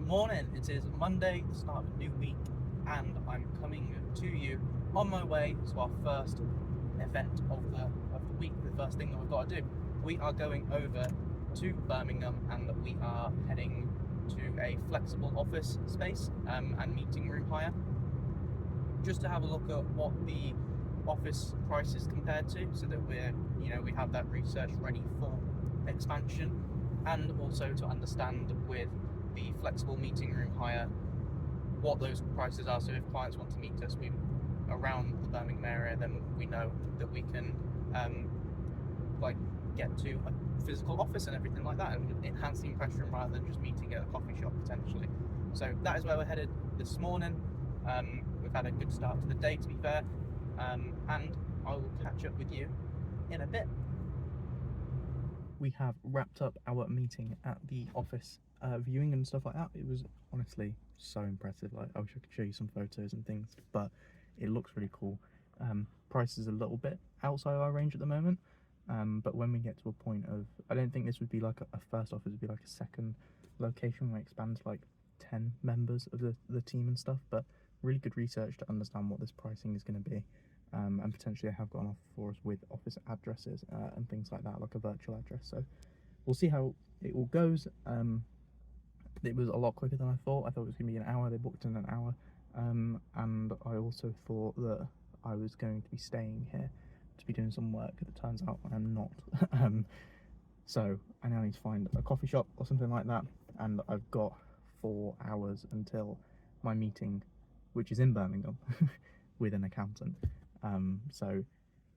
Morning, it is Monday, the start of a new week, and I'm coming to you on my way to our first event of the week, the first thing that we've got to do. We are going over to Birmingham and we are heading to a flexible office space and meeting room hire, just to have a look at what the office prices compared to, so that we have that research ready for expansion, and also to understand with the flexible meeting room hire what those prices are. So if clients want to meet us around the Birmingham area, then we know that we can get to a physical office and everything like that, and enhance the impression rather than just meeting at a coffee shop potentially. So that is where we're headed this morning. We've had a good start to the day, to be fair, and I will catch up with you in a bit. We have wrapped up our meeting at the office, viewing and stuff like that. It was honestly so impressive. Like, I wish I could show you some photos and things, but it looks really cool. Price is a little bit outside our range at the moment, but when we get to a point of, I don't think this would be like a first office, it would be like a second location where it expands like 10 members of the team and stuff, but really good research to understand what this pricing is going to be. And potentially I have got an offer for us with office addresses and things like that, like a virtual address. So we'll see how it all goes. It was a lot quicker than I thought. I thought it was going to be an hour. They booked in an hour. And I also thought that I was going to be staying here to be doing some work. It turns out I'm not. So I now need to find a coffee shop or something like that. And I've got 4 hours until my meeting, which is in Birmingham, with an accountant. So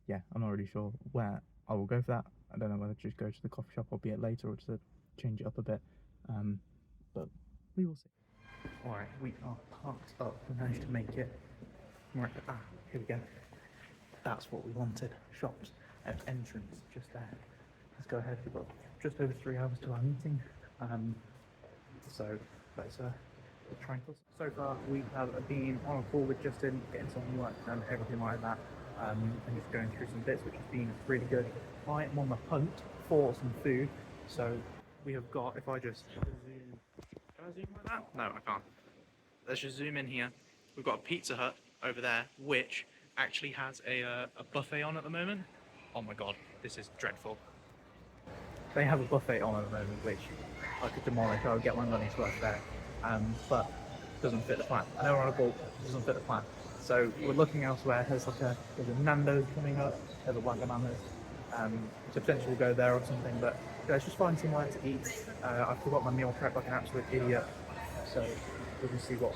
yeah, I'm not really sure where I will go for that. I don't know whether to just go to the coffee shop or be it later, or to change it up a bit. But we will see. Alright, we are parked up. We managed to make it. Right, here we go. That's what we wanted. Shops at entrance, just there. Let's go ahead. We've got just over 3 hours to our meeting. So let's try and close. So far we have been on a call with Justin, getting some work done, everything like that, and just going through some bits, which has been really good. I am on the hunt for some food, so we have got, if I just zoom, can I zoom like that? No, I can't. Let's just zoom in here. We've got a Pizza Hut over there, which actually has a buffet on at the moment. Oh my god, this is dreadful. They have a buffet on at the moment, which I could demolish. I would get my money's worth there, but doesn't fit the plan. I know we're on a ball, doesn't fit the plan. So we're looking elsewhere. There's a Nando's coming up. There's a Wagamama's. So potentially we'll go there or something. But let's just find somewhere to eat. I forgot my meal prep like an absolute idiot. So we can see what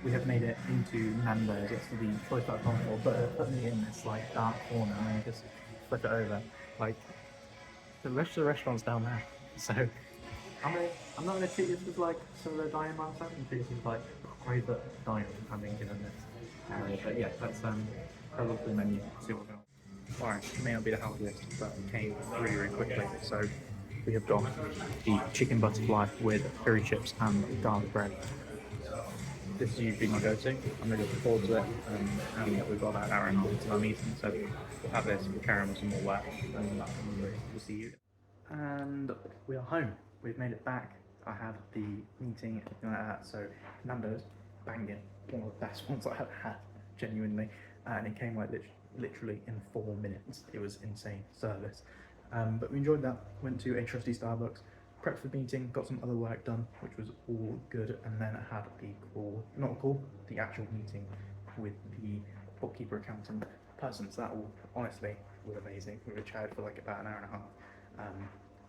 we have made it into Nando's. It's the choice that I've gone for, but they're putting it in this like dark corner and just flip it over. Like, the rest of the restaurant's down there. So I'm not going to treat this as like some of the dining miles out, and treat this as like private dining having in this area. But yeah, let's have a look at the menu, see what we're going. Alright, it may not be the healthiest, but it came really quickly. So we have got the chicken butterfly with curry chips and garlic bread. This is usually my go-to. I'm really looking forward to it, and we've got about an hour and a half until our meeting, so we'll have this, we'll carry on with some more work, and we'll see you. And we are home. We've made it back. I had the meeting, everything like that, so Nando's, banging, one of the best ones I've had, genuinely, and it came like literally in 4 minutes. It was insane service. But we enjoyed that. Went to a trusty Starbucks, prepped for the meeting, got some other work done, which was all good, and then I had the actual meeting with the bookkeeper accountant person. So that honestly was amazing. We were chatted for like about an hour and a half.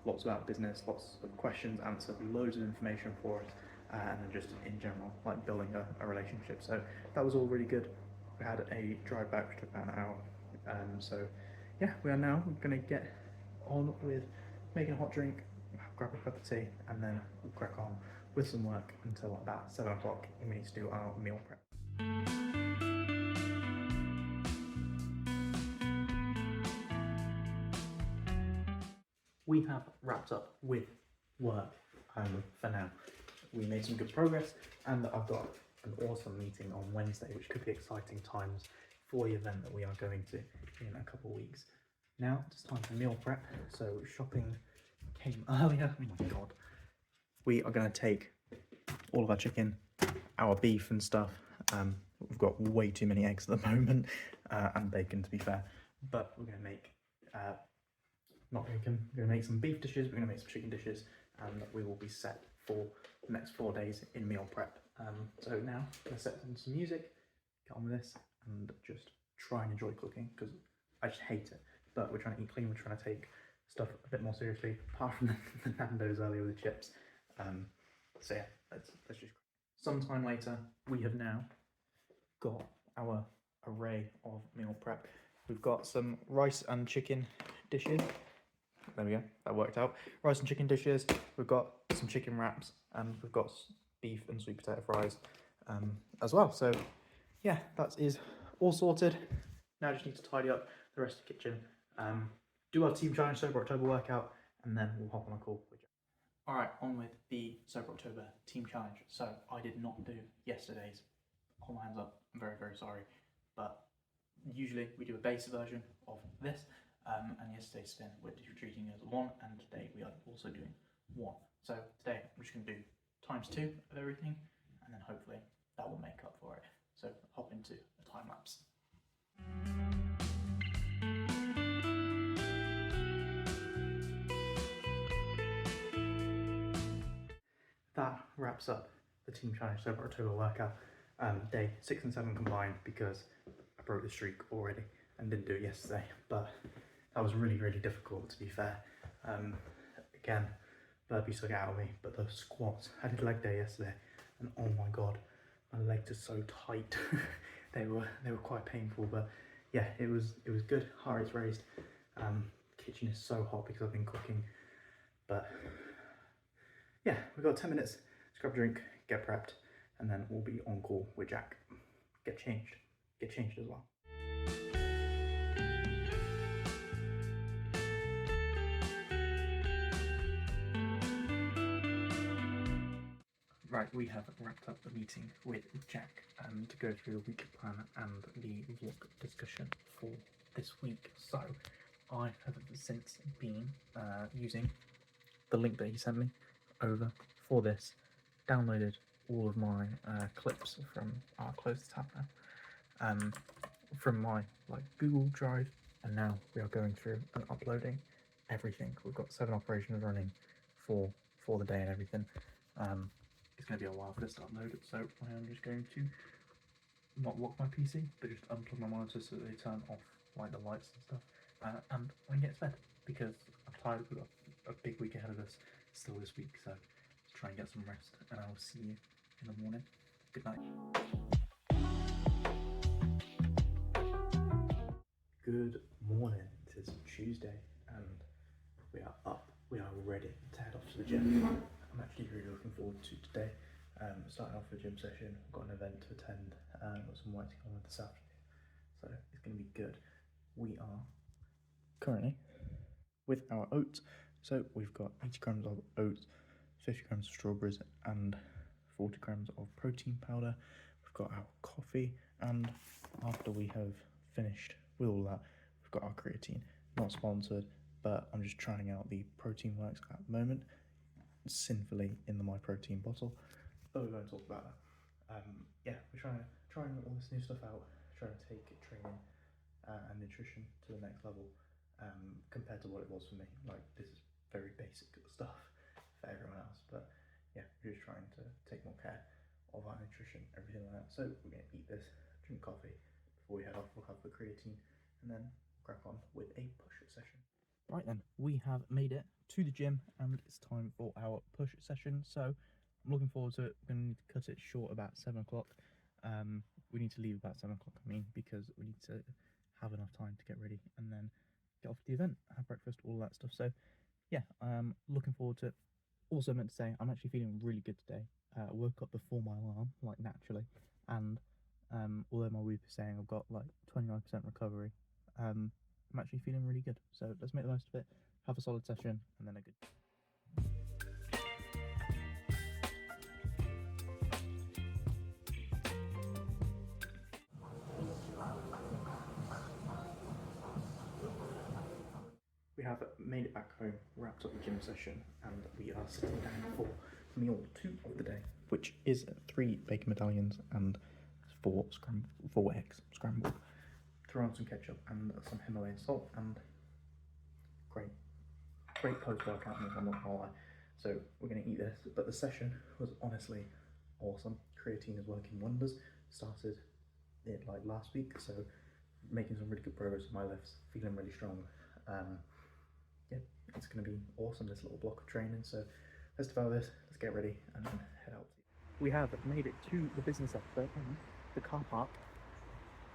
Lots about business, lots of questions answered, loads of information for us, and then just in general, like building a relationship. So that was all really good. We had a drive back, which took about an hour. So yeah, we are now going to get on with making a hot drink, grab a cup of tea, and then we'll crack on with some work until about 7 o'clock, and we need to do our meal prep. We have wrapped up with work for now. We made some good progress, and I've got an awesome meeting on Wednesday, which could be exciting times for the event that we are going to in a couple of weeks. Now it's time for meal prep. So shopping came earlier. Oh my god. We are going to take all of our chicken, our beef and stuff. We've got way too many eggs at the moment, and bacon to be fair, but we're going to make, not bacon, we're going to make some beef dishes, we're going to make some chicken dishes, and we will be set for the next 4 days in meal prep. So now I'm going to set on some music, get on with this, and just try and enjoy cooking, because I just hate it. But we're trying to eat clean, we're trying to take stuff a bit more seriously, apart from the Nando's earlier with the chips. So yeah, let's just... Sometime later, we have now got our array of meal prep. We've got some rice and chicken dishes. There we go, that worked out. Rice and chicken dishes, we've got some chicken wraps, and we've got beef and sweet potato fries as well. So yeah, that is all sorted. Now I just need to tidy up the rest of the kitchen, do our Team Challenge Sober October workout, and then we'll hop on a call. Alright, on with the Sober October Team Challenge. So I did not do yesterday's. Hold my hands up, I'm very, very sorry. But usually we do a base version of this, and yesterday's spin we're treating as 1, and today we are also doing 1. So today I'm just going to do ×2 of everything, and then hopefully that will make up for it. So hop into a time lapse. That wraps up the Team Challenge Sober October workout. Day 6 and 7 combined, because I broke the streak already and didn't do it yesterday, but that was really, really difficult, to be fair. Again, burpees took it out of me, but the squats, I did leg day yesterday, and oh my god, my legs are so tight. they were quite painful, but yeah, it was good. Heart rate's raised. Kitchen is so hot because I've been cooking, but yeah, we've got 10 minutes to grab a drink, get prepped, and then we'll be on call with Jack. Get changed as well. Right, we have wrapped up the meeting with Jack to go through the week plan and the vlog discussion for this week. So I have since been using the link that he sent me over for this, downloaded all of my clips from our close tab now, from my Google Drive, and now we are going through and uploading everything. We've got 7 operations running for the day and everything. It's going to be a while for this to upload, so I am just going to not lock my PC, but just unplug my monitors so that they turn off the lights and stuff, and get to bed, because I'm tired. We've got a big week ahead of us still this week, so let's try and get some rest, and I will see you in the morning. Good night. Good morning. It is Tuesday, and we are up. We are ready to head off to the gym. I'm actually really looking forward to today. Starting off the gym session, I've got an event to attend, got some work to go on this afternoon, so it's going to be good. We are currently with our oats, so we've got 80 grams of oats, 50 grams of strawberries, and 40 grams of protein powder. We've got our coffee, and after we have finished with all that, we've got our creatine. Not sponsored, but I'm just trying out the Protein Works at the moment, sinfully in the My Protein bottle, but we won't talk about that. Yeah, we're trying all this new stuff out, trying to take training and nutrition to the next level, compared to what it was for me. This is very basic stuff for everyone else, but yeah, we're just trying to take more care of our nutrition, everything like that. So we're going to eat this, drink coffee before we head off. We'll have the creatine, and then crack on with a push session. Right then, we have made it to the gym, and it's time for our push session. So I'm looking forward to it. We're going to need to cut it short about 7 o'clock. We need to leave about 7 o'clock, because we need to have enough time to get ready and then get off to the event, have breakfast, all that stuff. So yeah, I'm looking forward to it. Also meant to say, I'm actually feeling really good today. I woke up before my alarm, naturally, and although my Whoop is saying I've got 29% recovery, I'm actually feeling really good. So let's make the most of it, have a solid session, and then a good... We have made it back home, wrapped up the gym session, and we are sitting down for meal 2 of the day. which is 3 bacon medallions and 4 eggs scrambled. Throw on some ketchup and some Himalayan salt, and great post-workout meal, I'm not gonna lie. So we're gonna eat this, but the session was honestly awesome. Creatine is working wonders. Started it like last week, so making some really good progress with my lifts, feeling really strong. Yeah, it's gonna be awesome, this little block of training. So let's devour this, let's get ready and then head out. We have made it to the business sector, and the car park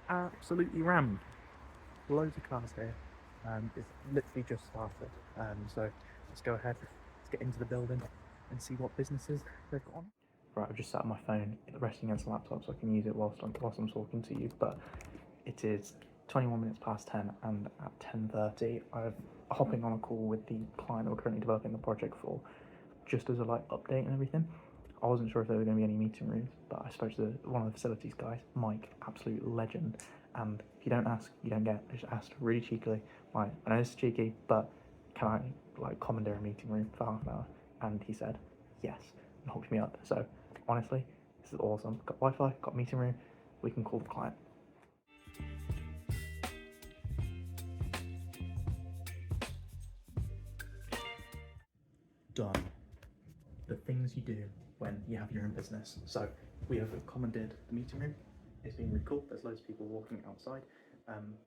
absolutely rammed. Loads of cars here. It's literally just started. So let's go ahead, let's get into the building and see what businesses they've got on. Right, I've just sat on my phone resting against the laptop so I can use it whilst I'm talking to you, but it is 21 minutes past 10, and at 10:30 I'm hopping on a call with the client we're currently developing the project for, just as a like update and everything. I wasn't sure if there were going to be any meeting rooms, but I spoke to one of the facilities guys, Mike, absolute legend, and if you don't ask, you don't get. I just asked really cheekily, like, I know this is cheeky, but can I like commandeer a meeting room for half an hour? And he said yes, and hooked me up. So honestly, this is awesome. Got Wi-Fi, got meeting room, we can call the client. Done. The things you do when you have your own business. So we have commandeered the meeting room. It's been really cool. There's loads of people walking outside,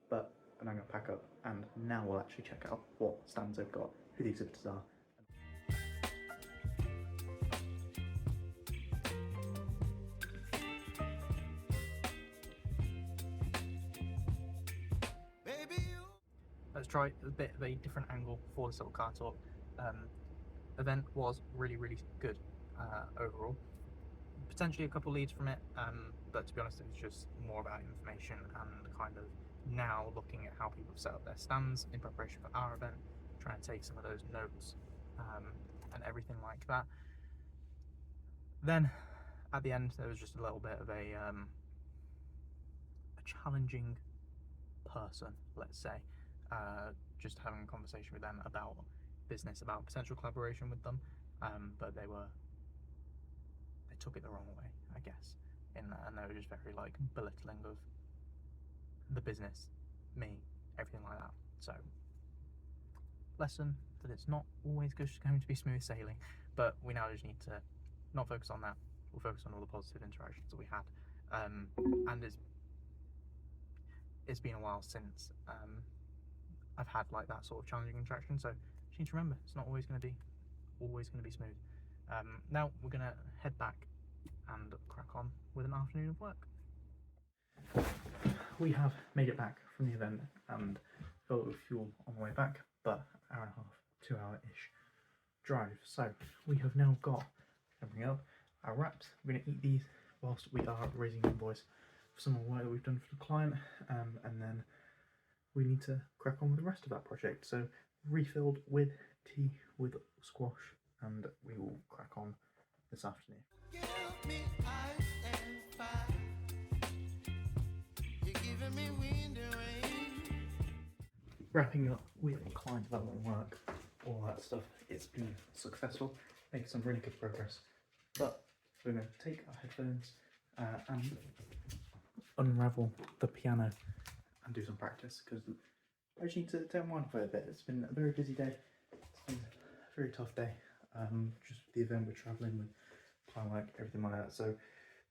but I'm going to pack up, and now we'll actually check out what stands they've got, who the exhibitors are. Let's try a bit of a different angle for this little car talk. Event was really good overall. Potentially a couple leads from it, but to be honest, it was just more about information and kind of now looking at how people set up their stands in preparation for our event, trying to take some of those notes and everything like that. Then at the end, there was just a little bit of a challenging person, let's say, just having a conversation with them about business, about potential collaboration with them, but they took it the wrong way, I guess, and they were just very like belittling of the business, me, everything like that. So lesson that it's not always just going to be smooth sailing, but we now just need to not focus on that. We'll focus on all the positive interactions that we had, and it's been a while since I've had like that sort of challenging interaction, so you need to remember it's not always going to be smooth. Now we're going to head back and crack on with an afternoon of work. We have made it back from the event and filled it with fuel on the way back, but hour and a half, 2 hour-ish drive. So we have now got, bring up our wraps. We're going to eat these whilst we are raising an invoice for some more work that we've done for the client, and then we need to crack on with the rest of that project. So refilled with tea with squash, and we will crack on this afternoon. Wrapping up with client development work, all that stuff. It's been successful, making some really good progress. But we're going to take our headphones and unravel the piano and do some practice, because I just need to turn one for a bit. It's been a very busy day. It's been a very tough day. Just the event, we're travelling with client work, everything like that. So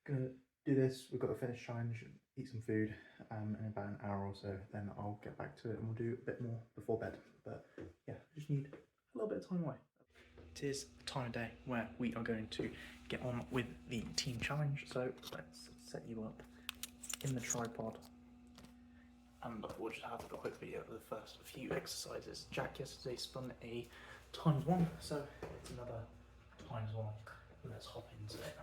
gonna do this. We've got to finish challenge, eat some food, in about an hour or so. Then I'll get back to it and we'll do a bit more before bed. But yeah, just need a little bit of time away. It is the time of day where we are going to get on with the team challenge. So let's set you up in the tripod, and we'll just have a quick video of the first few exercises. Jack yesterday spun a ×1, so it's another ×1. Let's hop into it.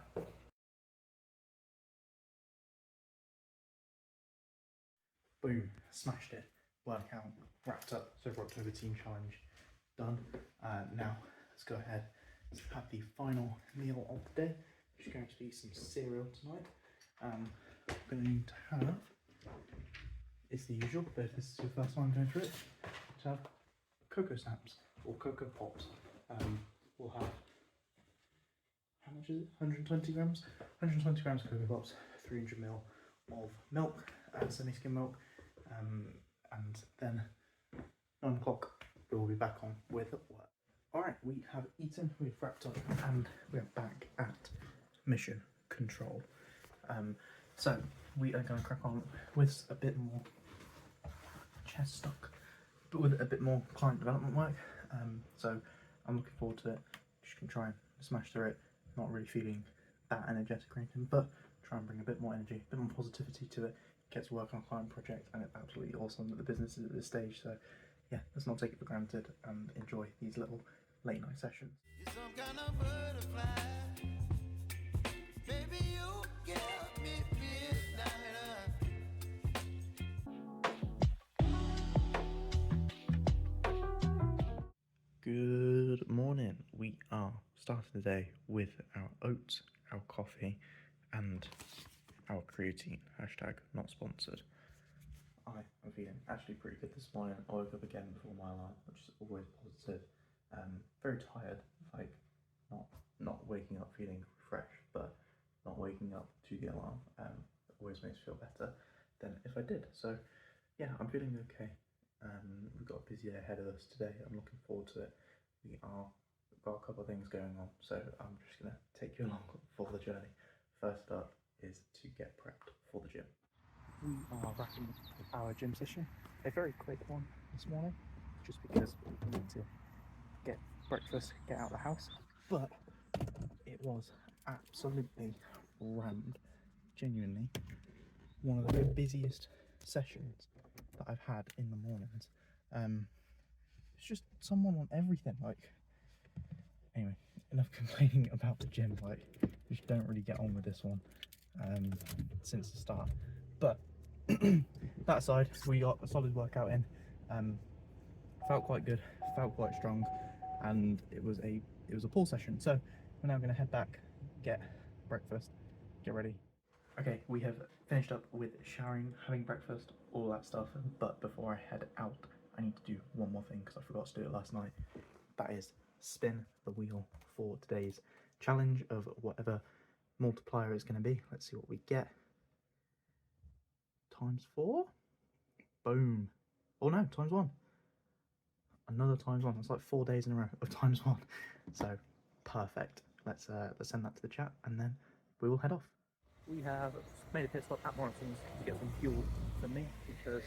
Boom, smashed it. Workout wrapped up. So for October team challenge done. Now let's go ahead and have the final meal of the day, which is going to be some cereal tonight. We're going to need to have, it's the usual, but if this is your first time going through it, to have Cocoa Snaps or Cocoa Pops. We'll have, how how much is it? 120 grams? 120 grams of Cocoa Pops, 300 ml of milk, semi-skim milk, and then 9 o'clock we will be back on with work. Alright, we have eaten, we've wrapped up, and we're back at mission control. So we are going to crack on with a bit more chest stock, but with a bit more client development work. So I'm looking forward to it. Just can try and smash through it. Not really feeling that energetic or anything, but try and bring a bit more energy, a bit more positivity to it. Get to work on a client project, and it's absolutely awesome that the business is at this stage. So yeah, let's not take it for granted and enjoy these little late night sessions. You're some kind of butterfly. Baby, you give me midnight. Good morning. We are starting the day with our oats, our coffee, and our creatine. Hashtag not sponsored. I am feeling actually pretty good this morning. I woke up again before my alarm, which is always positive. Very tired, like not waking up feeling refreshed, but not waking up to the alarm always makes me feel better than if I did. So yeah, I'm feeling okay. We've got a busy day ahead of us today. I'm looking forward to it. We've got a couple of things going on, so I'm just gonna take you along for the journey. First up is to get prepped for the gym. We are wrapping our gym session. A very quick one this morning, just because we need to get breakfast, get out of the house. But it was absolutely rammed. Genuinely, one of the busiest sessions that I've had in the mornings. It's just someone on everything. Like, anyway, enough complaining about the gym. Like, just don't really get on with this one since the start. But that aside, we got a solid workout in. Felt quite good, felt quite strong, and it was a pull session. So we're now going to head back, get breakfast, get ready. Okay, we have finished up with showering, having breakfast, all that stuff. But before I head out, I need to do one more thing because I forgot to do it last night. That is spin the wheel for today's challenge of whatever multiplier is going to be. Let's see what we get. ×4. Boom. Oh no, ×1. Another ×1. That's like 4 days in a row of ×1. So perfect. Let's send that to the chat and then we will head off. We have made a pit stop at Morrison's to get some fuel for me because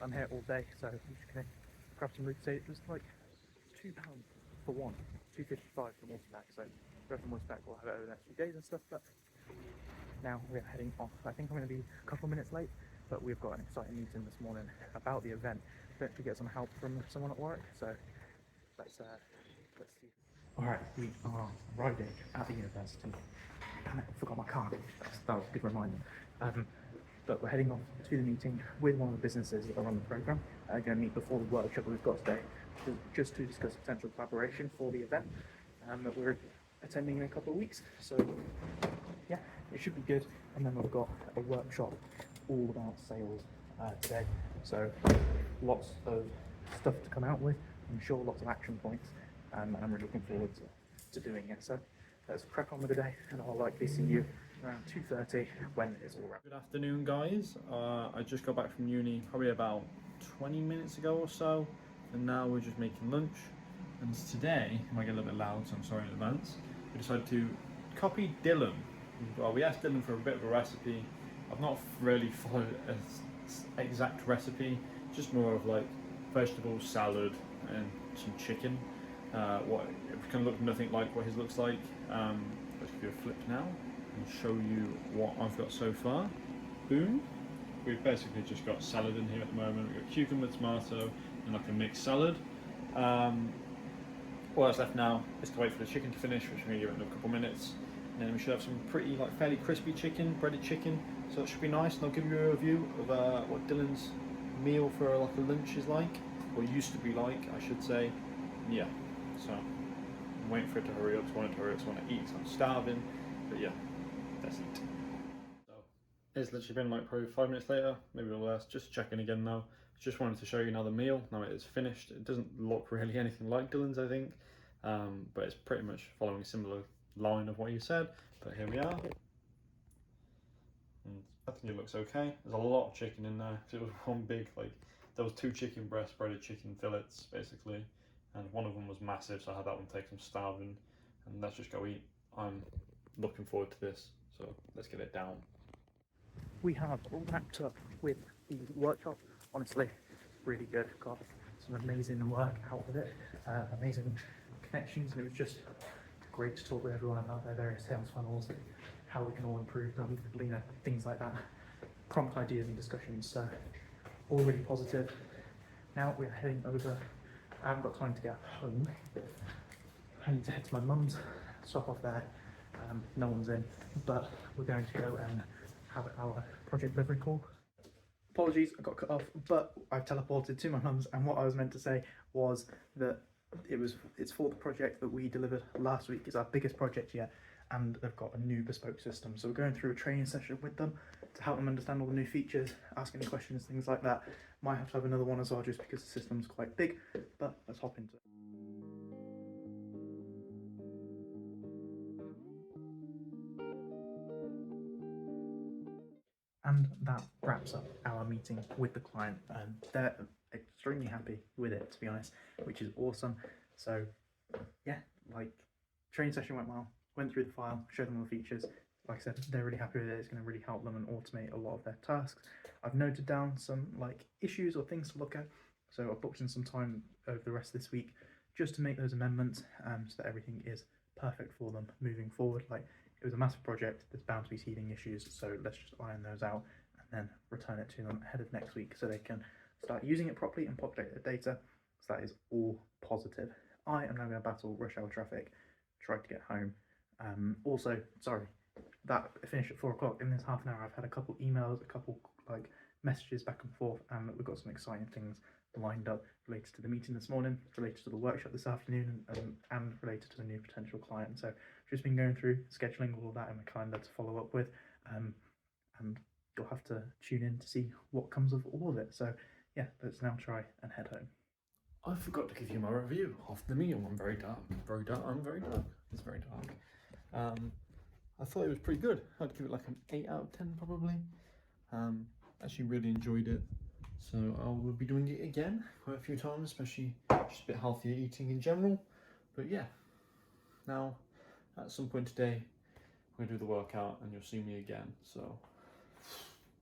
I'm here all day, so I'm just gonna grab some root. It was like £2 for one, £2.55 for multi-pack. So grab some multi-pack, we'll have it over the next few days and stuff. But now we're heading off. I think I'm going to be a couple of minutes late, but we've got an exciting meeting this morning about the event. Don't get some help from someone at work, so let's see. Alright, we are riding at the university. Damn it, I forgot my card. That was a good reminder. But we're heading off to the meeting with one of the businesses that are on the programme. Going to meet before the workshop that we've got today, just to discuss potential collaboration for the event that we're attending in a couple of weeks. So yeah, it should be good. And then we've got a workshop all about sales today. So lots of stuff to come out with. I'm sure lots of action points, and I'm really looking forward to doing it. So let's crack on with the day, and I'll likely see you around 2:30 when it's all wrapped. Good afternoon, guys. I just got back from uni probably about 20 minutes ago or so, and now we're just making lunch. And today, it might get a little bit loud, so I'm sorry in advance. We decided to copy Dylan. Well, we asked Dylan for a bit of a recipe. I've not really followed an exact recipe, just more of like vegetable salad and some chicken. What it can look nothing like what his looks like. Let's give you a flip now and show you what I've got so far. Boom. We've basically just got salad in here at the moment. We've got cucumber, tomato, and like a mixed salad. All that's left now is to wait for the chicken to finish, which we're going to give it in a couple minutes. And then we should have some pretty like fairly crispy chicken, breaded chicken. So it should be nice. And I'll give you a review of what Dylan's meal for like a lunch is like, or used to be like, I should say. Yeah. So I'm waiting for it to hurry up. I want it to hurry up. I want to eat. I'm starving. But yeah, that's it. So it's literally been like probably 5 minutes later, maybe a little less. Just checking again now. Just wanted to show you now the meal. Now it is finished. It doesn't look really anything like Dylan's, I think, but it's pretty much following a similar line of what you said, but here we are. And I think it looks okay. There's a lot of chicken in there because it was one big, like, there was 2 chicken breasts, breaded chicken fillets basically, and one of them was massive, so I had that one take some starving, and let's just go eat. I'm looking forward to this, so let's get it down. We have all wrapped up with the workshop. Honestly, really good. Got some amazing work out of it, amazing connections, and it was just great to talk with everyone about their various sales funnels, how we can all improve them, leaner, things like that. Prompt ideas and discussions, so all really positive. Now we're heading over. I haven't got time to get home. I need to head to my mum's, stop off there. No one's in, but we're going to go and have our project delivery call. Apologies, I got cut off, but I've teleported to my mum's, and what I was meant to say was that it's for the project that we delivered last week. It's our biggest project yet, and they've got a new bespoke system. So we're going through a training session with them to help them understand all the new features, ask any questions, things like that. Might have to have another one as well, just because the system's quite big, but let's hop into it. And that wraps up our meeting with the client. They're extremely happy with it, to be honest, which is awesome. So yeah, like, training session went well, went through the file, showed them all the features. Like I said, they're really happy with it. It's going to really help them and automate a lot of their tasks. I've noted down some like issues or things to look at. So I've booked in some time over the rest of this week just to make those amendments, so that everything is perfect for them moving forward. Like, it was a massive project, there's bound to be teething issues, so let's just iron those out and then return it to them ahead of next week so they can start using it properly and populate their data. So that is all positive. I am now going to battle rush hour traffic, try to get home. Also, sorry, that finished at 4 o'clock. In this half an hour, I've had a couple emails, a couple like messages back and forth, and we've got some exciting things lined up related to the meeting this morning, related to the workshop this afternoon, and related to the new potential client. So just been going through scheduling all of that in my calendar to follow up with, and you'll have to tune in to see what comes of all of it. So yeah, let's now try and head home. I forgot to give you my review of the meal. I'm very dark. I'm very dark. It's very dark. I thought it was pretty good. I'd give it like an 8 out of 10 probably. Actually really enjoyed it. So I will be doing it again quite a few times, especially just a bit healthier eating in general. But yeah, now at some point today, we're going to do the workout and you'll see me again. So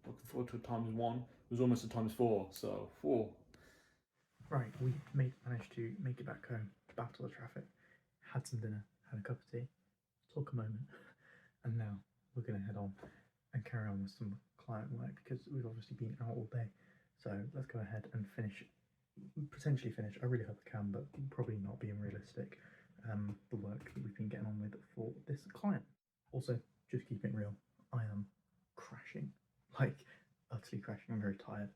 looking forward to a ×1. It was almost a ×4, so 4. Right, we managed to make it back home, battle the traffic, had some dinner, had a cup of tea, talk a moment, and now we're going to head on and carry on with some client work because we've obviously been out all day. So let's go ahead and potentially finish. I really hope I can, but probably not being realistic. The work that we've been getting on with for this client. Also, just keeping it real, I am crashing, like utterly crashing. I'm very tired,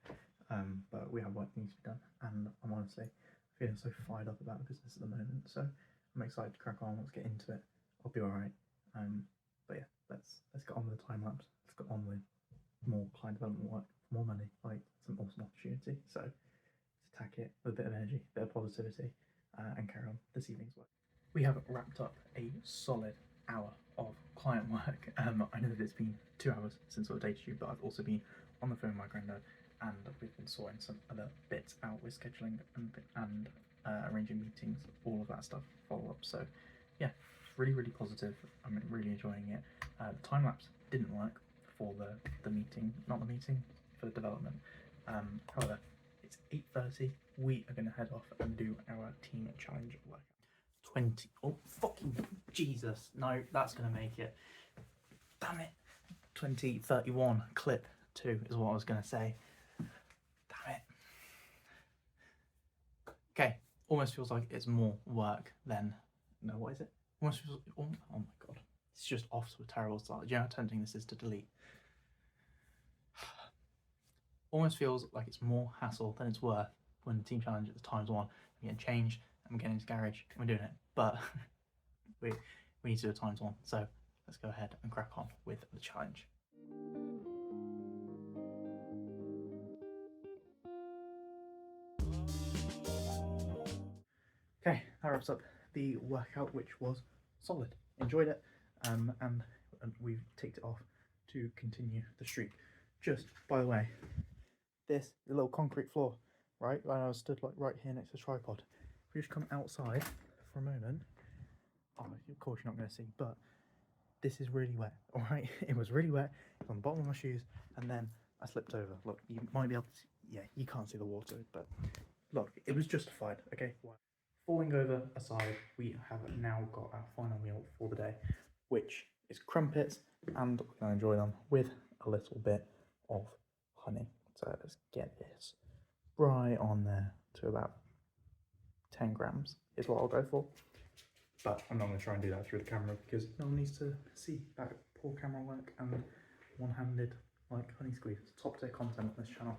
but we have work that needs to be done, and I'm honestly feeling so fired up about the business at the moment. So I'm excited to crack on. Let's get into it. I'll be all right. But yeah, let's get on with the time lapse. Let's get on with more client development work, more money. Like, it's an awesome opportunity. So let's attack it with a bit of energy, a bit of positivity, and carry on this evening's work. We have wrapped up a solid hour of client work. I know that it's been 2 hours since I updated you, but I've also been on the phone with my granddad, and we've been sorting some other bits out with scheduling and arranging meetings, all of that stuff, follow up. So yeah, really, really positive. I'm really enjoying it. The time lapse didn't work for the meeting, not the meeting, for the development. However, it's 8:30. We are going to head off and do our team challenge workout. 20. Oh, fucking Jesus. No, that's going to make it. Damn it. 2031 clip 2 is what I was going to say. Damn it. Okay. Almost feels like it's more work than. No, what is it? Almost feels. Oh my god. It's just off to a terrible start. Do you know how tempting this is to delete? Almost feels like it's more hassle than it's worth when the team challenge at the ×1. I'm getting changed. I'm getting into garage. We're doing it, but we need to do a ×1. So let's go ahead and crack on with the challenge. Okay, that wraps up the workout, which was solid. Enjoyed it, and we've ticked it off to continue the streak. Just by the way, this is a little concrete floor, right? When I was stood like right here next to the tripod. If we just come outside for a moment, oh, of course you're not going to see, but this is really wet. All right, it was really wet. It's on the bottom of my shoes, and then I slipped over. Look, you might be able to see, yeah, you can't see the water, but look, it was justified. Okay. Falling over aside, we have now got our final meal for the day, which is crumpets, and we're going to enjoy them with a little bit of honey. So let's get this right on there to about 10 grams is what I'll go for. But I'm not going to try and do that through the camera because no one needs to see that poor camera work and one-handed like honey squeeze. It's top tier content on this channel.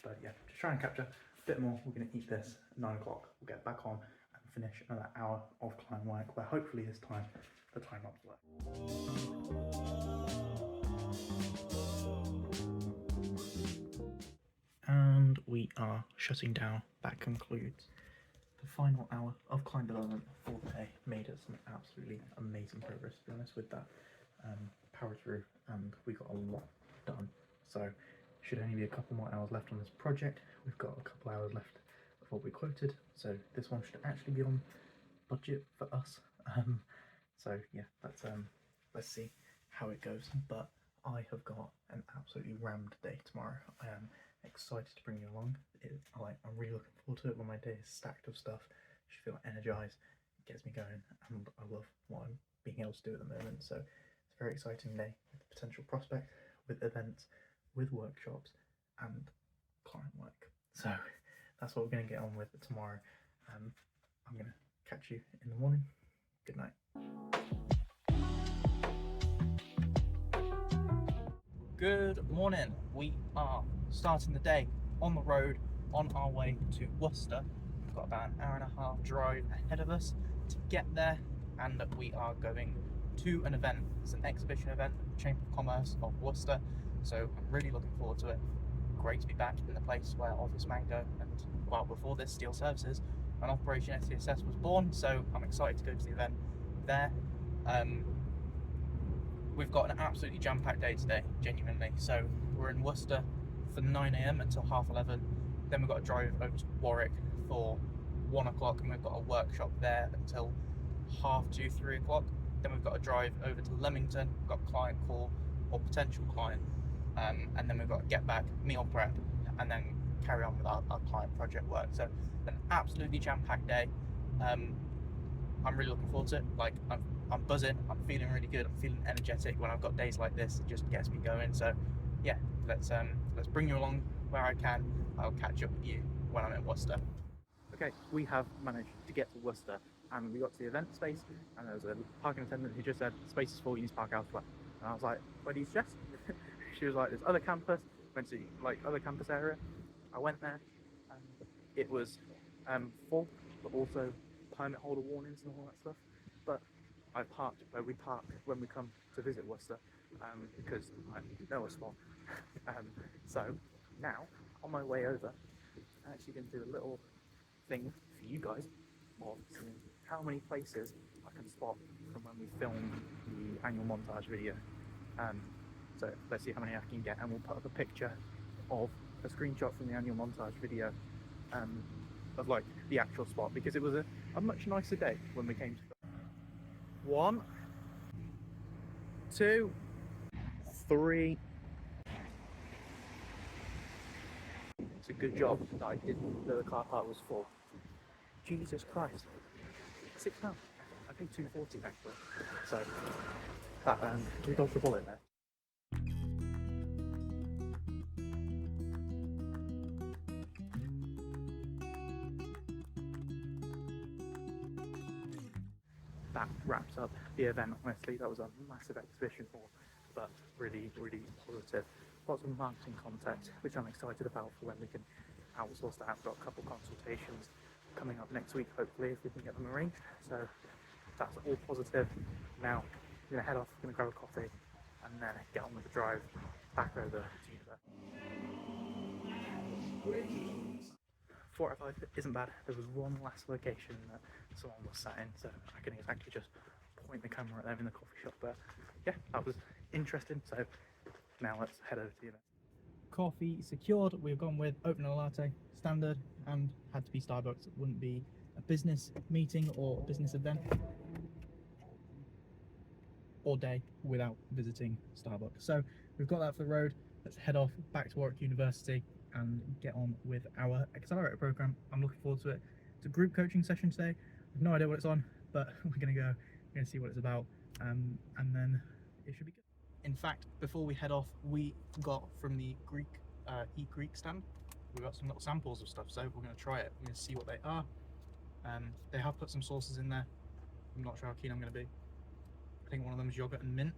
But yeah, just trying to capture a bit more. We're going to eat this at 9 o'clock. We'll get back on and finish another hour of client work where hopefully this time the time lapse work. And we are shutting down. That concludes the final hour of client development for the day. Made us some absolutely amazing progress, to be honest, with that. Powered through, and we got a lot done. So should only be a couple more hours left on this project. We've got a couple hours left of what we quoted, so this one should actually be on budget for us. So yeah, let's see how it goes. But I have got an absolutely rammed day tomorrow. I am excited to bring you along. I'm really looking forward to it. When my day is stacked of stuff, I should feel energized. It gets me going, and I love what I'm being able to do at the moment. So it's a very exciting day with the potential prospect, with events, with workshops, and client work. So that's what we're going to get on with tomorrow. I'm going to catch you in the morning. Good night. Good morning. We are starting the day on the road on our way to Worcester. We've got about an hour and a half drive ahead of us to get there, and we are going to an event. It's an exhibition event at the Chamber of Commerce of Worcester, so I'm really looking forward to it. Great to be back in the place where Office Mango and, well, before this, Steel Services and Operation SCSS was born, so I'm excited to go to the event there. We've got an absolutely jam-packed day today, genuinely. So we're in Worcester for 9 AM until 11:30. Then we've got to drive over to Warwick for 1 o'clock, and we've got a workshop there until 2:30, 3 o'clock. Then we've got to drive over to Leamington. We've got a client call or potential client, and then we've got to get back, meal prep, and then carry on with our client project work. So an absolutely jam-packed day. I'm really looking forward to it. Like, I'm buzzing, I'm feeling really good, I'm feeling energetic. When I've got days like this, it just gets me going. So yeah, let's bring you along where I can. I'll catch up with you when I'm at Worcester. Okay, we have managed to get to Worcester, and we got to the event space, and there was a parking attendant who just said, "Space is full, you need to park elsewhere." And I was like, "Where do you suggest?" She was like, "There's other campus." Went to like other campus area. I went there, and it was full, but also permit holder warnings and all that stuff. But I parked where we park when we come to visit Worcester, because I know a spot. So now, on my way over, I'm actually going to do a little thing for you guys of seeing how many places I can spot from when we filmed the annual montage video. So let's see how many I can get, and we'll put up a picture of a screenshot from the annual montage video of like the actual spot, because it was a much nicer day when we came to 1, 2, 3. It's a good job that I didn't know the car park was full. Jesus Christ. £6. I think £2.40 actually. So that we dodged a bullet there. That wraps up the event. Honestly, that was a massive exhibition hall, but really, really positive. Lots of marketing content, which I'm excited about for when we can outsource that. I've got a couple consultations coming up next week, hopefully, if we can get them arranged. So that's all positive. Now I'm gonna head off, gonna grab a coffee, and then get on with the drive back over to university. 4 out of 5 isn't bad. There was one last location that someone was sat in, so I can exactly just point the camera at them in the coffee shop. But yeah, that was interesting. So now let's head over to the event. Coffee secured. We've gone with oatmeal latte, standard, and had to be Starbucks. It wouldn't be a business meeting or a business event or day without visiting Starbucks. So we've got that for the road. Let's head off back to Warwick University and get on with our accelerator program. I'm looking forward to it. It's a group coaching session today. I have no idea what it's on, but we're gonna go, we're gonna see what it's about, and then it should be good. In fact, before we head off, we got from the Eat Greek stand, we got some little samples of stuff, so we're gonna try it. We're gonna see what they are. They have put some sauces in there. I'm not sure how keen I'm gonna be. I think one of them is yogurt and mint,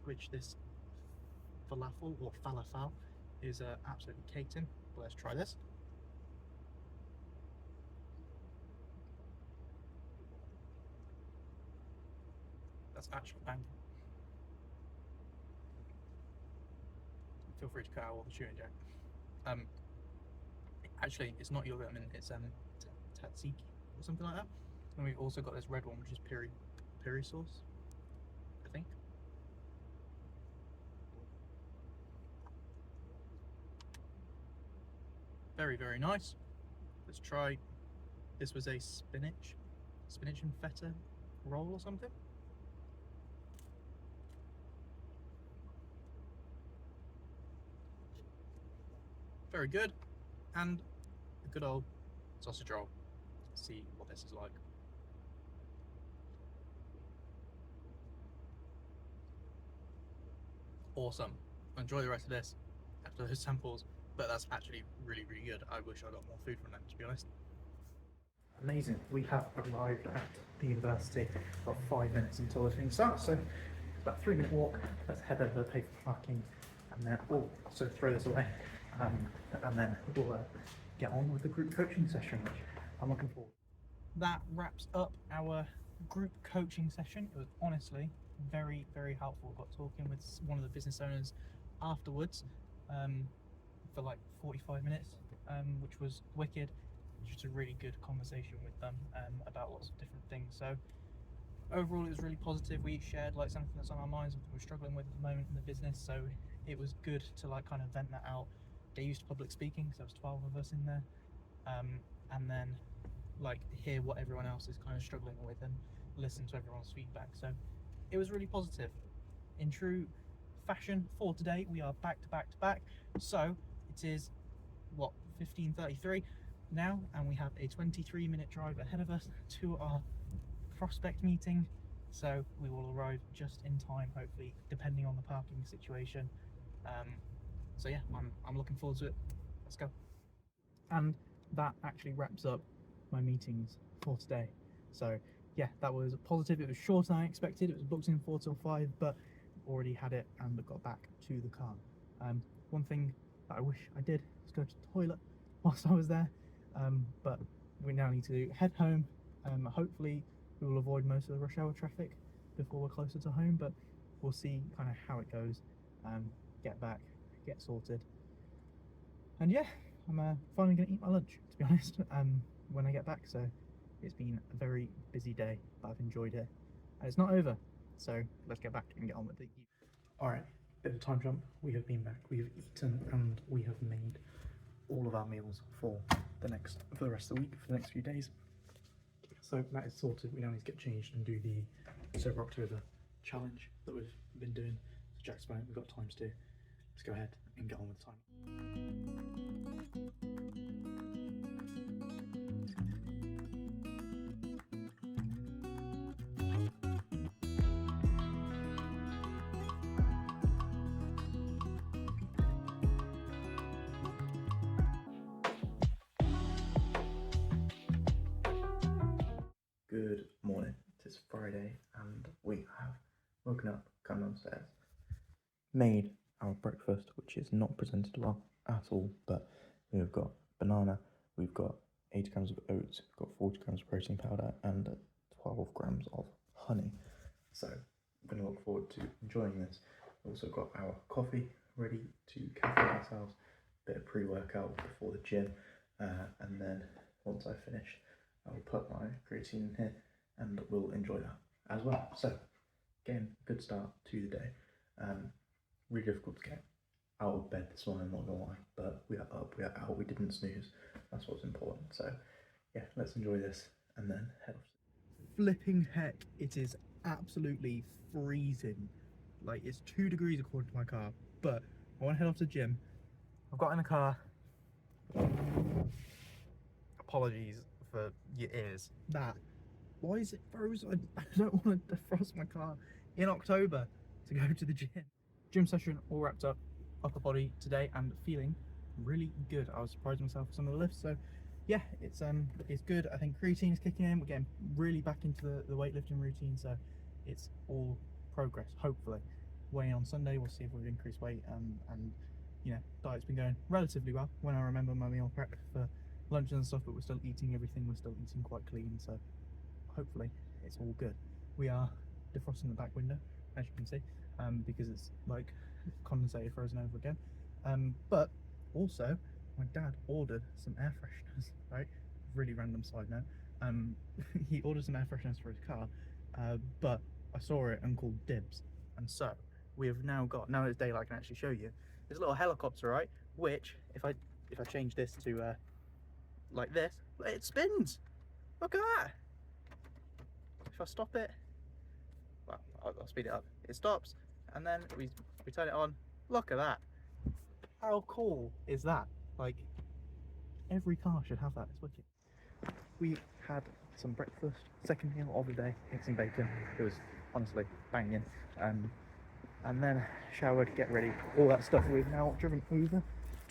which this falafel or falafel is absolutely caked in. But let's try this. That's actually banging. Feel free to cut out all the chewing, Jack. Actually, it's not yogurt and mint, it's tzatziki or something like that. And we've also got this red one, which is piri sauce, I think. Very, very nice. Let's try, this was a spinach and feta roll or something. Very good. And a good old sausage roll. Let's see what this is like. Awesome. Enjoy the rest of this after those samples, but that's actually really, really good. I wish I got more food from them, to be honest. Amazing. We have arrived at the university. Got 5 minutes until the thing starts, so it's about a 3-minute walk. Let's head over, pay for parking, and then so throw this away, and then we'll get on with the group coaching session, which I'm looking forward to. That wraps up our group coaching session. It was honestly very, very helpful. Got talking with one of the business owners afterwards for like 45 minutes, which was wicked. Just a really good conversation with them about lots of different things. So overall, it was really positive. We each shared like something that's on our minds, something we're struggling with at the moment in the business. So it was good to like kind of vent that out. Get used to public speaking, so there was 12 of us in there, and then like hear what everyone else is kind of struggling with and listen to everyone's feedback. So it was really positive. In true fashion for today, we are back to back to back. So it is what, 15:33 now, and we have a 23-minute drive ahead of us to our prospect meeting. So we will arrive just in time, hopefully, depending on the parking situation. So yeah, I'm looking forward to it. Let's go. And that actually wraps up my meetings for today. So yeah, that was positive. It was shorter than I expected. It was booked in 4 till 5, but already had it and got back to the car. One thing that I wish I did was go to the toilet whilst I was there, but we now need to head home. Hopefully we will avoid most of the rush hour traffic before we're closer to home, but we'll see kind of how it goes. Get back, get sorted, and yeah, I'm finally going to eat my lunch, to be honest, when I get back. So it's been a very busy day, but I've enjoyed it, and it's not over. So let's get back and get on with it. Alright, bit of a time jump. We have been back, we have eaten, and we have made all of our meals for the rest of the week, for the next few days. So that is sorted. We now need to get changed and do the Sober October challenge that we've been doing. So Jack's about it, we've got times to. Let's go ahead and get on with the time. Good morning. It is Friday and we have woken up, come downstairs, made our breakfast, which is not presented well at all, but we've got banana, we've got 80 grams of oats, we've got 40 grams of protein powder and 12 grams of honey. So I'm going to look forward to enjoying this. We've also got our coffee ready to caffeinate ourselves, a bit of pre-workout before the gym, and then once I finish, I will put my creatine in here and we'll enjoy that as well. So again, good start to the day. Really difficult to get out of bed this morning, not gonna lie, but we are up, we are out, we didn't snooze. That's what's important. So yeah, let's enjoy this and then head off. Flipping heck, it is absolutely freezing. Like, it's 2 degrees according to my car, but I want to head off to the gym. I've got in the car. Apologies for your ears. Why is it frozen? I don't want to defrost my car in October to go to the gym. Gym session all wrapped up, upper body today, and feeling really good. I was surprised myself with some of the lifts, so yeah, it's good. I think creatine is kicking in. We're getting really back into the weightlifting routine, so it's all progress. Hopefully, weighing on Sunday, we'll see if we've increased weight, and you know, diet's been going relatively well. When I remember my meal prep for lunch and stuff, but we're still eating everything. We're still eating quite clean, so hopefully it's all good. We are defrosting the back window, as you can see, because it's like condensated frozen over again. But also, my dad ordered some air fresheners, right? Really random side note. He ordered some air fresheners for his car, but I saw it and called dibs. And so we have now got, now it's daylight, I can actually show you, this little helicopter, right? Which, if I change this to like this, it spins. Look at that. If I stop it, well, I'll speed it up. It stops, and then we turn it on. Look at that. How cool is that? Like, every car should have that. It's wicked. We had some breakfast, second meal of the day, eggs and bacon. It was honestly banging. And then showered, get ready, all that stuff. We've now driven over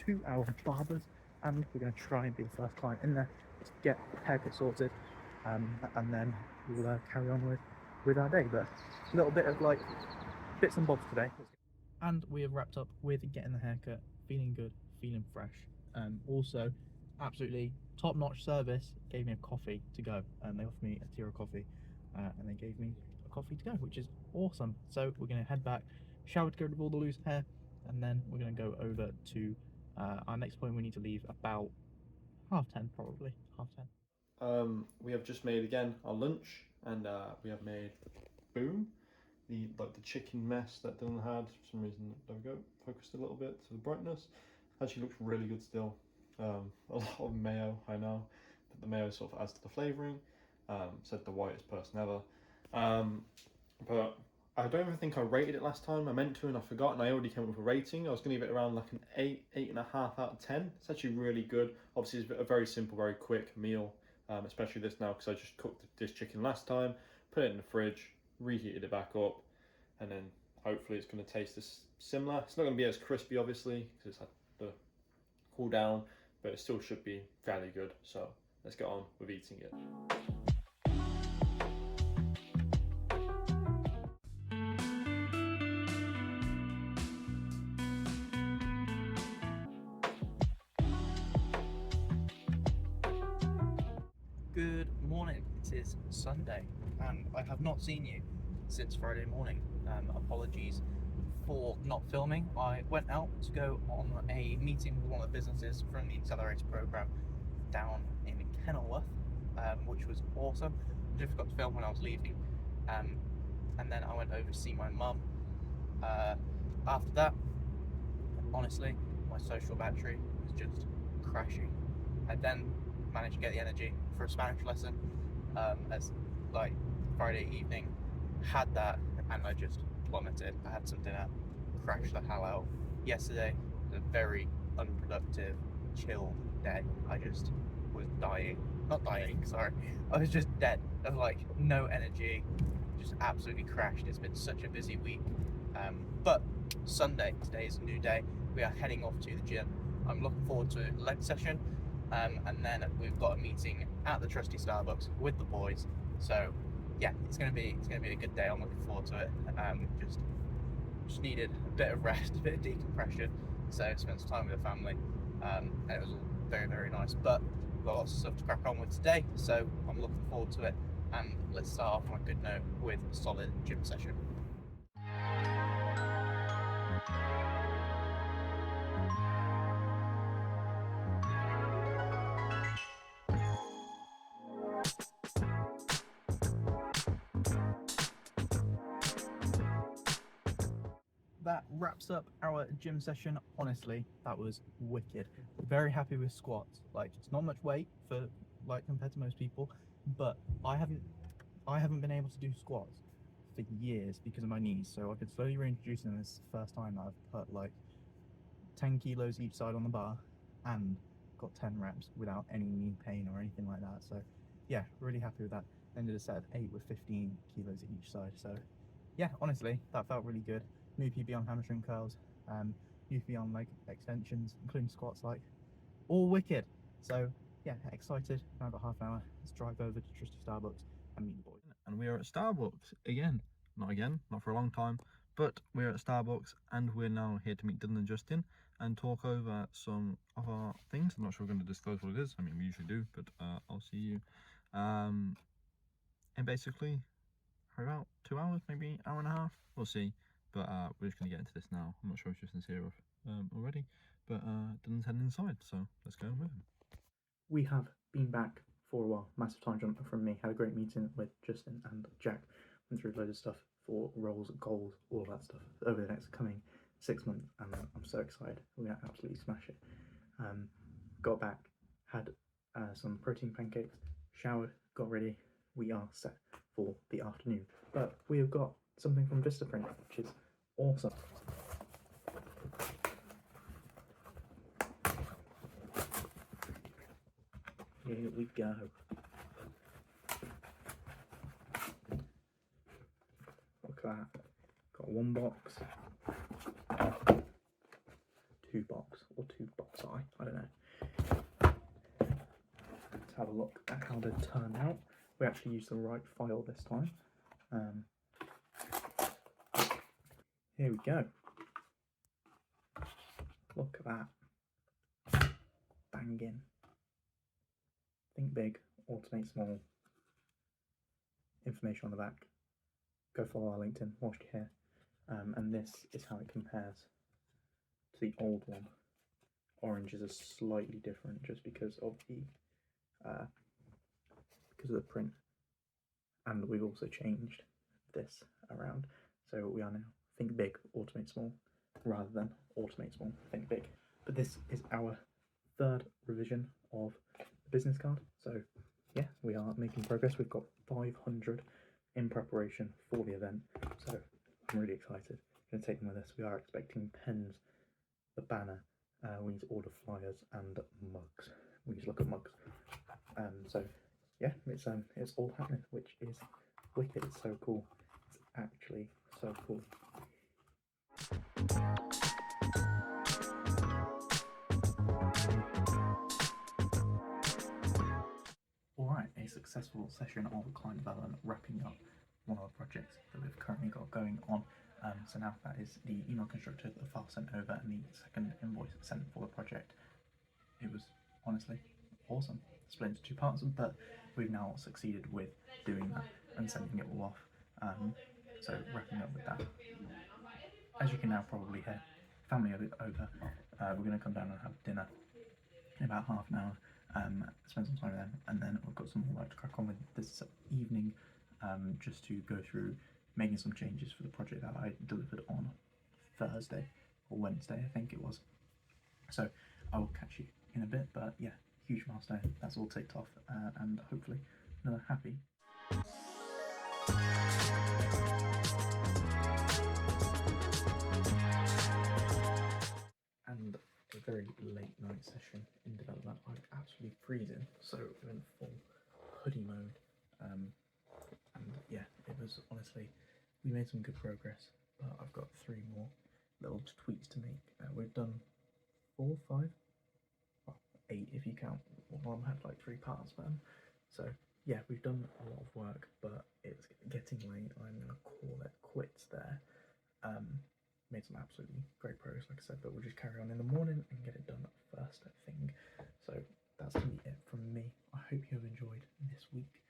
to our barbers, and we're going to try and be the first client in there to get haircut sorted, and then we'll carry on with our day. But a little bit of like bits and bobs today. And we have wrapped up with getting the haircut, feeling good, feeling fresh. Also, absolutely top-notch service. Gave me a coffee to go, and they offered me a tier of coffee, and they gave me a coffee to go, which is awesome. So we're going to head back, shower to get rid of all the loose hair, and then we're going to go over to our next point. We need to leave about 10:30, probably 10:30. We have just made again our lunch, and we have made boom, the chicken mess that Dylan had. For some reason, there we go, focused a little bit to the brightness. Actually looks really good still. A lot of mayo, I know, but the mayo sort of adds to the flavouring. Said the whitest person ever. But I don't even think I rated it last time. I meant to and I forgot, and I already came up with a rating. I was going to give it around like an 8.5 out of 10. It's actually really good. Obviously, it's a very simple, very quick meal, especially this now, because I just cooked this chicken last time, put it in the fridge, reheated it back up, and then hopefully it's going to taste this similar. It's not going to be as crispy, obviously, because it's had the cool down, but it still should be fairly good. So let's get on with eating it. Good morning. It is Sunday, and I have not seen you since Friday morning. Apologies for not filming. I went out to go on a meeting with one of the businesses from the Accelerator program down in Kenilworth, which was awesome. I just forgot to film when I was leaving, and then I went over to see my mum. After that, honestly, my social battery was just crashing. I then managed to get the energy for a Spanish lesson, as like Friday evening, had that, and I just plummeted. I had some dinner, crashed the hell out. Yesterday was a very unproductive, chill day. I just was not dying, sorry. I was just dead of like no energy, just absolutely crashed. It's been such a busy week. But Sunday, today is a new day. We are heading off to the gym. I'm looking forward to a leg session. And then we've got a meeting at the trusty Starbucks with the boys. So yeah, it's gonna be a good day. I'm looking forward to it. Just needed a bit of rest, a bit of decompression. So spent some time with the family, and it was all very, very nice. But we've got lots of stuff to crack on with today, so I'm looking forward to it. And let's start off on a good note with a solid gym session. that wraps up our gym session. Honestly, that was wicked. Very happy with squats. Like, it's not much weight for, like, compared to most people, but I haven't been able to do squats for years because of my knees. So I've been slowly reintroducing this first time that I've put like 10 kilos each side on the bar and got 10 reps without any knee pain or anything like that. So yeah, really happy with that. Ended a set of 8 with 15 kilos each side. So yeah, honestly, that felt really good. New PB on hamstring curls, new PB on leg extensions, including squats, like all wicked. So yeah, excited. Now I've got half an hour. Let's drive over to trusty Starbucks and meet the boys. And we are at Starbucks again. Not for a long time, but we're at Starbucks and we're now here to meet Dylan and Justin and talk over some of our things. I'm not sure we're going to disclose what it is. I mean, we usually do, but I'll see you. And basically, for about 2 hours, maybe hour and a half, we'll see. But we're just going to get into this now. I'm not sure if Justin's here already, but Dylan's heading inside, so let's go with him. We have been back for a while. Massive time jump from me. Had a great meeting with Justin and Jack. Went through loads of stuff for roles, goals, all of that stuff over the next coming 6 months, and I'm so excited. We're gonna absolutely smash it. Got back, had some protein pancakes, showered, got ready. We are set for the afternoon, but we have got something from Vistaprint, which is awesome. Here we go. Look at that. Got one box, 2 box, or 2 box I don't know. Let's have a look at how they turn out. We actually used the right file this time. Here we go. Look at that. Banging. Think big, automate small. Information on the back. Go follow our LinkedIn whilst you're here. And this is how it compares to the old one. Oranges are slightly different just because of the print, and we've also changed this around. So we are now think big, automate small, rather than automate small, think big. But this is our 3rd revision of the business card. So yeah, we are making progress. We've got 500 in preparation for the event. So I'm really excited. Going to take them with us. We are expecting pens, the banner. We need to order flyers and mugs. We need to look at mugs. So yeah, it's all happening, which is wicked. It's so cool. It's actually so cool. Alright, a successful session of client development, wrapping up one of the projects that we've currently got going on. So now that is the email constructed, the file sent over, and the second invoice sent for the project. It was honestly awesome. Split into 2 parts, but we've now succeeded with doing that and sending it all off. So wrapping up with that. As you can now probably hear, family over. We're going to come down and have dinner in about half an hour. Spend some time with them, and then we've got some more work to crack on with this evening, just to go through making some changes for the project that I delivered on Thursday or Wednesday, I think it was. So I will catch you in a bit, but yeah, huge milestone. That's all ticked off, and hopefully another happy. And a very late night session in development. I'm absolutely freezing, so we're in full hoodie mode. And yeah, it was honestly, we made some good progress, but I've got 3 more little tweaks to make. We've done 4, 5, well, 8 if you count. One had like 3 parts, man. So yeah, we've done a lot of work, but it's getting late. I'm gonna call it quits there. Made some absolutely great progress, like I said, but we'll just carry on in the morning and get it done first thing. So that's gonna be it from me. I hope you have enjoyed this week.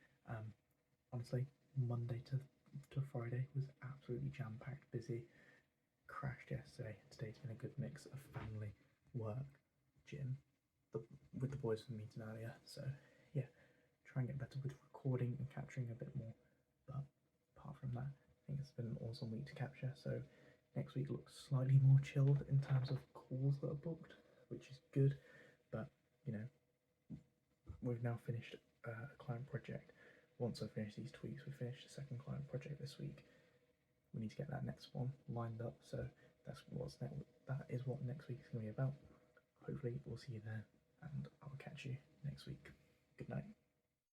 Honestly, Monday to Friday was absolutely jam-packed, busy. Crashed yesterday. Today's been a good mix of family, work, gym, with the boys from the meeting earlier. So yeah, try and get better with recording and capturing a bit more. But apart from that, I think it's been an awesome week to capture. So Next week looks slightly more chilled in terms of calls that are booked, which is good. But you know, we've now finished a client project. Once I finish these tweaks, we finish the second client project this week. We need to get that next one lined up. So that's what's next. That is what next week is going to be about. Hopefully, we'll see you there, and I'll catch you next week. Good night.